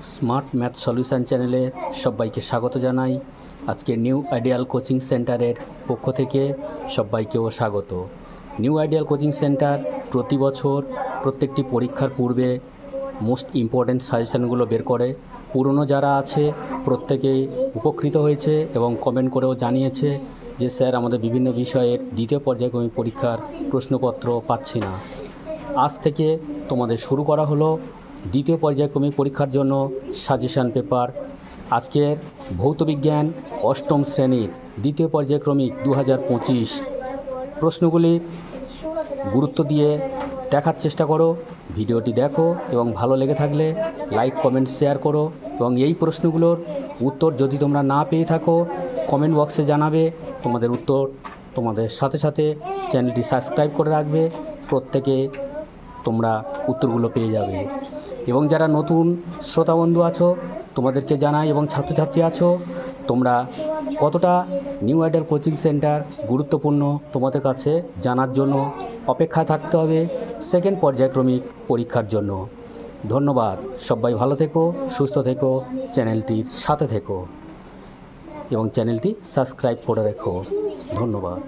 Smart math solution চ্যানেলে সবাইকে স্বাগত জানাই। আজকে নিউ আইডিয়াল কোচিং সেন্টারের পক্ষ থেকে সবাইকেও স্বাগত। নিউ আইডিয়াল কোচিং সেন্টার প্রতি বছর প্রত্যেকটি পরীক্ষার পূর্বে মোস্ট ইম্পর্ট্যান্ট সাজেশনগুলো বের করে। পুরনো যারা আছে প্রত্যেকেই উপকৃত হয়েছে এবং কমেন্ট করেও জানিয়েছে যে স্যার আমাদের বিভিন্ন বিষয়ের দ্বিতীয় পর্যায়ক্রমিক পরীক্ষার প্রশ্নপত্র পাচ্ছি না। আজ থেকে তোমাদের শুরু করা হলো দ্বিতীয় পর্যায়ক্রমিক পরীক্ষার জন্য সাজেশান পেপার। আজকের ভৌতবিজ্ঞান অষ্টম শ্রেণীর দ্বিতীয় পর্যায়ক্রমিক 2025 প্রশ্নগুলি গুরুত্ব দিয়ে দেখার চেষ্টা করো। ভিডিওটি দেখো এবং ভালো লেগে থাকলে লাইক কমেন্ট শেয়ার করো এবং এই প্রশ্নগুলোর উত্তর যদি তোমরা না পেয়ে থাকো কমেন্ট বক্সে জানাবে তোমাদের উত্তর। তোমাদের সাথে সাথে চ্যানেলটি সাবস্ক্রাইব করে রাখবে, প্রত্যেকে তোমরা উত্তরগুলো পেয়ে যাবে। এবং যারা নতুন শ্রোতাবন্ধু আছো তোমাদেরকে জানাই, এবং ছাত্রছাত্রী আছো তোমরা কতটা নিউ আইডিয়াল কোচিং সেন্টার গুরুত্বপূর্ণ তোমাদের কাছে জানার জন্য অপেক্ষায় থাকতে হবে সেকেন্ড পর্যায়ক্রমিক পরীক্ষার জন্য। ধন্যবাদ। সবাই ভালো থেকো, সুস্থ থেকো, চ্যানেলটির সাথে থেকো এবং চ্যানেলটি সাবস্ক্রাইব করে রেখো। ধন্যবাদ।